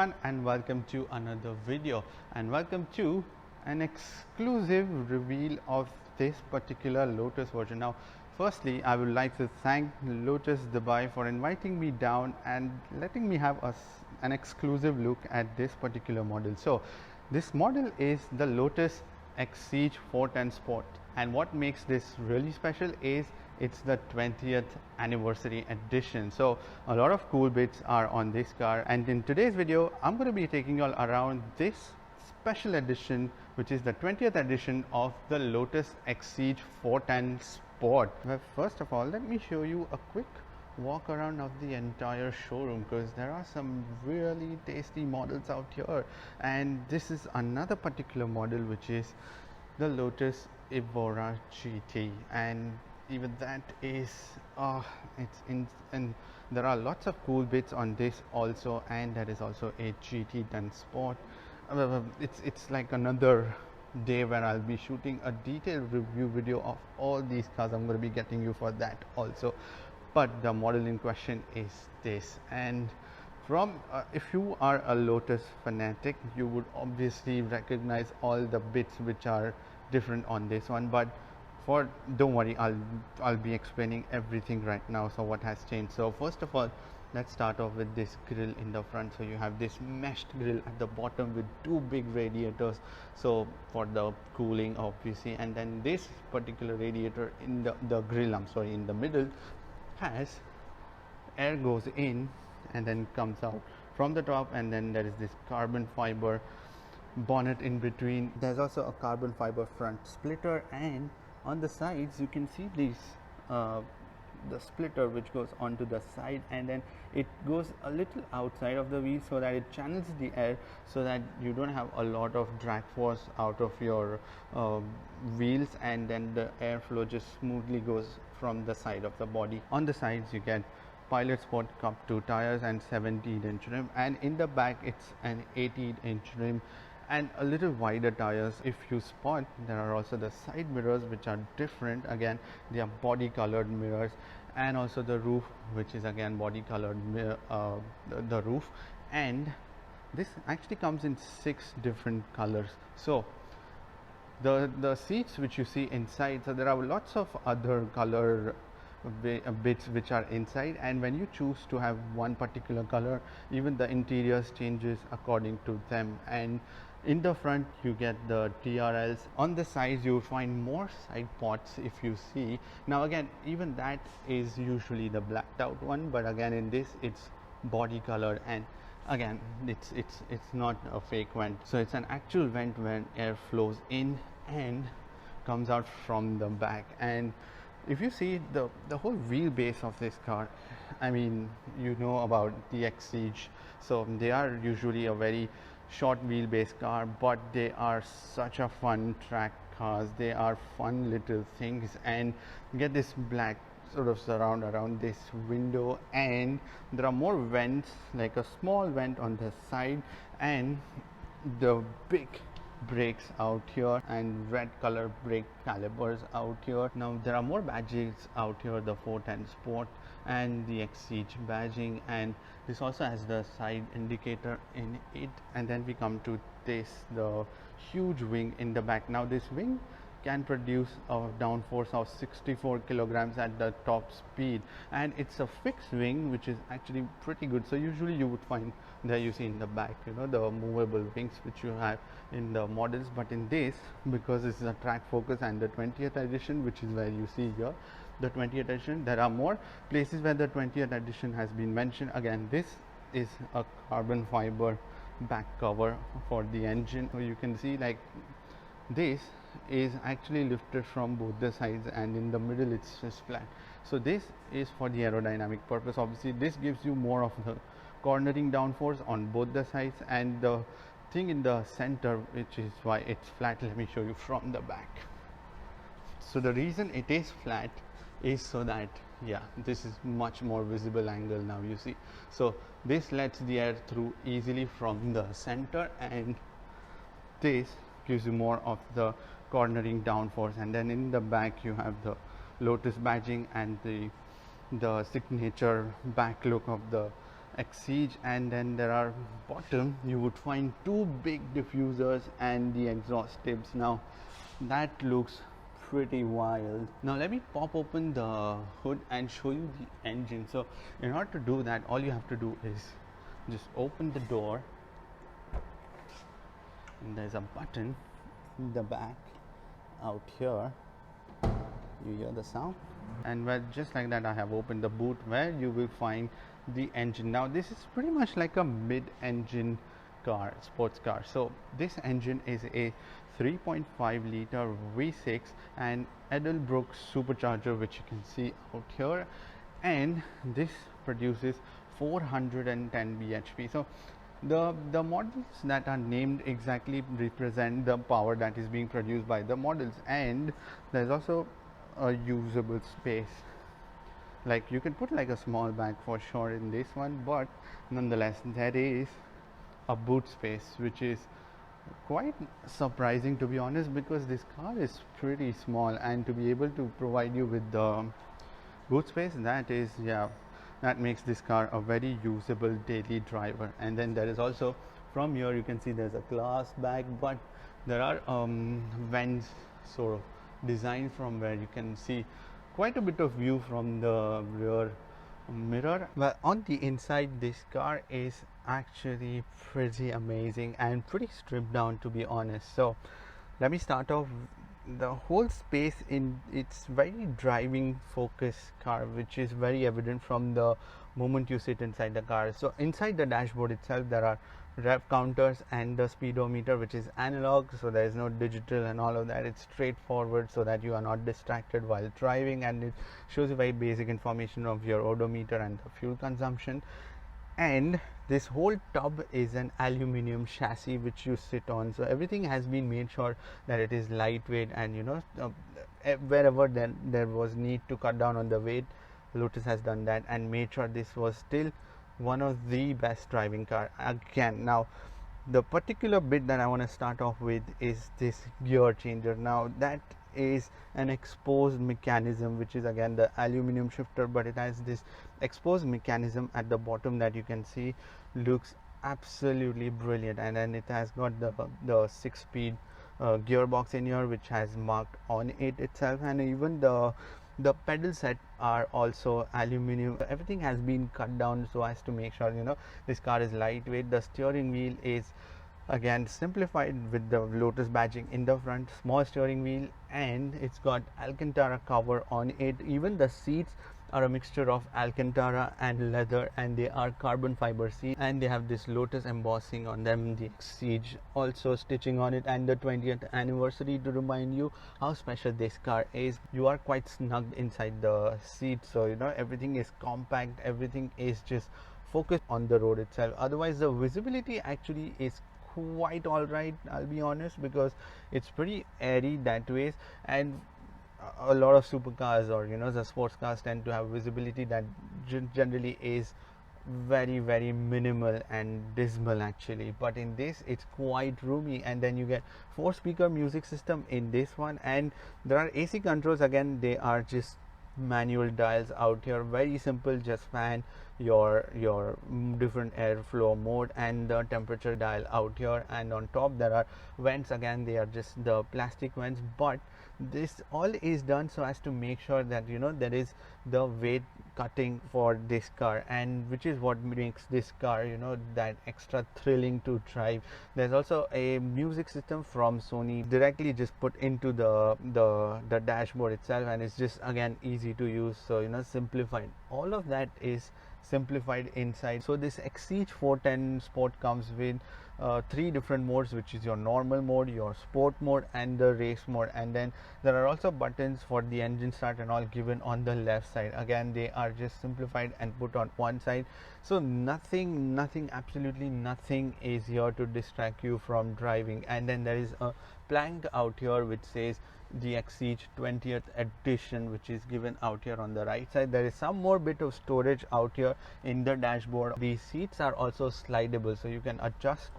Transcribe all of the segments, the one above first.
everyone, and welcome to another video, and welcome to an exclusive reveal of this particular Lotus version. Now firstly, I would like to thank Lotus Dubai for inviting me down and letting me have an exclusive look at this particular model. So this model is the Lotus Exige 410 Sport, and what makes this really special is it's the 20th anniversary edition. So a lot of cool bits are on this car, and in today's video I'm going to be taking you all around this special edition, which is the 20th edition of the Lotus Exige 410 Sport. Well, first of all, let me show you a quick walk around of the entire showroom, because there are some really tasty models out here, and this is another particular model which is the Lotus Evora GT, and even that is and there are lots of cool bits on this also, and there is also a GT 10 Sport. It's like another day where I'll be shooting a detailed review video of all these cars. I'm going to be getting you for that also, but the model in question is this. And from if you are a Lotus fanatic, you would obviously recognize all the bits which are different on this one, but don't worry, I'll be explaining everything right now. So what has changed? So first of all, let's start off with this grille in the front. So you have this meshed grille at the bottom with two big radiators, so for the cooling obviously, and then this particular radiator in the grill, in the middle, has air goes in and then comes out from the top, and then there is this carbon fiber bonnet in between. There's also a carbon fiber front splitter, and on the sides you can see this the splitter which goes onto the side, and then it goes a little outside of the wheel so that it channels the air, so that you don't have a lot of drag force out of your wheels, and then the airflow just smoothly goes from the side of the body. On the sides you get Pilot Sport Cup 2 tires and 17-inch rim, and in the back it's an 18-inch rim and a little wider tires. If you spot, there are also the side mirrors which are different. Again, they are body colored mirrors, and also the roof, which is again body colored mirror, the roof, and this actually comes in 6 different colors. So the seats which you see inside, so there are lots of other color bits which are inside, and when you choose to have one particular color, even the interiors changes according to them. And in the front you get the TRLs. On the sides you find more side pots if you see. Now again, even that is usually the blacked out one, but again in this it's body colored, and again it's not a fake vent, so it's an actual vent when air flows in and comes out from the back. And if you see the whole wheelbase of this car, I mean, you know about the Exige, so they are usually a very short wheelbase car, but they are such a fun track cars. They are fun little things, and you get this black sort of surround around this window, and there are more vents, like a small vent on the side, and the big brakes out here, and red color brake calipers out here. Now there are more badges out here, the 410 Sport and the Exige badging, and this also has the side indicator in it. And then we come to this, the huge wing in the back. Now this wing can produce a downforce of 64 kilograms at the top speed, and it's a fixed wing, which is actually pretty good. So usually you would find there, you see in the back, you know, the movable wings which you have in the models, but in this, because this is a track focus and the 20th edition, which is where you see here the 20th edition, there are more places where the 20th edition has been mentioned. Again, this is a carbon fiber back cover for the engine, so you can see like this is actually lifted from both the sides, and in the middle it's just flat. So this is for the aerodynamic purpose. Obviously this gives you more of the cornering downforce on both the sides, and the thing in the center, which is why it's flat, let me show you from the back. So the reason it is flat is so that, yeah, this is much more visible angle now, you see. So this lets the air through easily from the center, and this gives you more of the cornering downforce. And then in the back you have the Lotus badging and the signature back look of the Exige, and then there are bottom you would find two big diffusers and the exhaust tips. Now that looks pretty wild. Now let me pop open the hood and show you the engine. So in order to do that, all you have to do is just open the door, and there's a button in the back out here. You hear the sound, and well, just like that I have opened the boot where you will find the engine. Now this is pretty much like a mid-engine car, sports car. So this engine is a 3.5 liter V6 and Edelbrock supercharger, which you can see out here, and this produces 410 bhp. So the models that are named exactly represent the power that is being produced by the models, and there's also a usable space. Like you can put like a small bag for sure in this one, but nonetheless there is a boot space, which is quite surprising to be honest, because this car is pretty small, and to be able to provide you with the boot space, that makes this car a very usable daily driver. And then there is also, from here you can see there's a glass bag, but there are vents sort of designed from where you can see quite a bit of view from the rear mirror. Well, on the inside this car is actually pretty amazing and pretty stripped down, to be honest. So let me start off. The whole space in it's very driving focused car, which is very evident from the moment you sit inside the car. So inside the dashboard itself there are rev counters and the speedometer, which is analog, so there is no digital and all of that. It's straightforward so that you are not distracted while driving, and it shows you very basic information of your odometer and the fuel consumption. And this whole tub is an aluminium chassis which you sit on, so everything has been made sure that it is lightweight, and wherever there was need to cut down on the weight, Lotus has done that and made sure this was still one of the best driving car again. Now the particular bit that I want to start off with is this gear changer. Now that is an exposed mechanism, which is again the aluminium shifter, but it has this exposed mechanism at the bottom that you can see looks absolutely brilliant. And then it has got the 6-speed gearbox in here, which has marked on it itself, and even the pedal set are also aluminium. Everything has been cut down so as to make sure this car is lightweight. The steering wheel is again simplified with the Lotus badging in the front, small steering wheel, and it's got Alcantara cover on it. Even the seats are a mixture of Alcantara and leather, and they are carbon fiber seats, and they have this Lotus embossing on them, the Exige also stitching on it, and the 20th anniversary to remind you how special this car is. You are quite snugged inside the seat, so everything is compact, everything is just focused on the road itself. Otherwise the visibility actually is quite all right, I'll be honest, because it's pretty airy that way, and a lot of supercars or the sports cars tend to have visibility that generally is very very minimal and dismal actually, but in this it's quite roomy. And then you get 4-speaker music system in this one, and there are AC controls. Again, they are just manual dials out here, very simple, just fan your different airflow mode and the temperature dial out here. And on top there are vents. Again, they are just the plastic vents, but this all is done so as to make sure that there is the weight cutting for this car, and which is what makes this car that extra thrilling to drive. There's also a music system from Sony directly just put into the dashboard itself, and it's just again easy to use, so simplified. All of that is simplified inside. So this Exige 410 Sport comes with 3 different modes, which is your normal mode, your sport mode, and the race mode. And then there are also buttons for the engine start and all given on the left side. Again, they are just simplified and put on one side, so nothing, absolutely nothing is here to distract you from driving. And then there is a plank out here which says the Exige 20th edition, which is given out here on the right side. There is some more bit of storage out here in the dashboard. The seats are also slidable, so you can adjust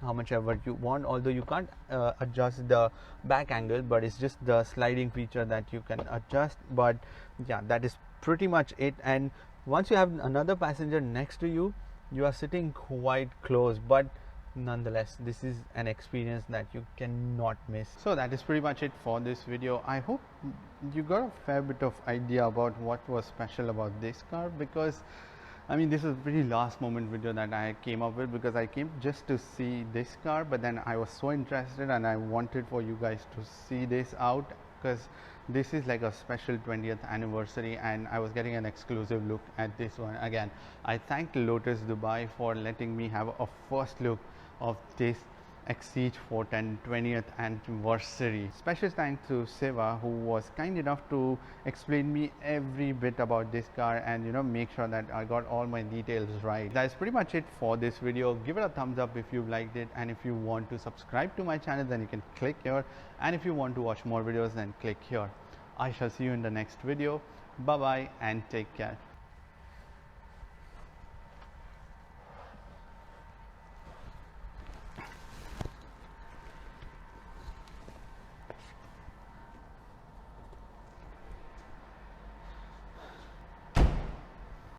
how much ever you want, although you can't adjust the back angle, but it's just the sliding feature that you can adjust. But yeah, that is pretty much it. And once you have another passenger next to you, you are sitting quite close, but nonetheless this is an experience that you cannot miss. So that is pretty much it for this video. I hope you got a fair bit of idea about what was special about this car, because I mean, this is a pretty last moment video that I came up with, because I came just to see this car, but then I was so interested and I wanted for you guys to see this out, because this is like a special 20th anniversary and I was getting an exclusive look at this one. Again, I thank Lotus Dubai for letting me have a first look of this Exige Sport and 20th anniversary. Special thanks to Siva, who was kind enough to explain me every bit about this car and make sure that I got all my details right. That's pretty much it for this video. Give it a thumbs up if you liked it, and if you want to subscribe to my channel, then you can click here, and if you want to watch more videos, then click here. I shall see you in the next video. Bye bye and take care.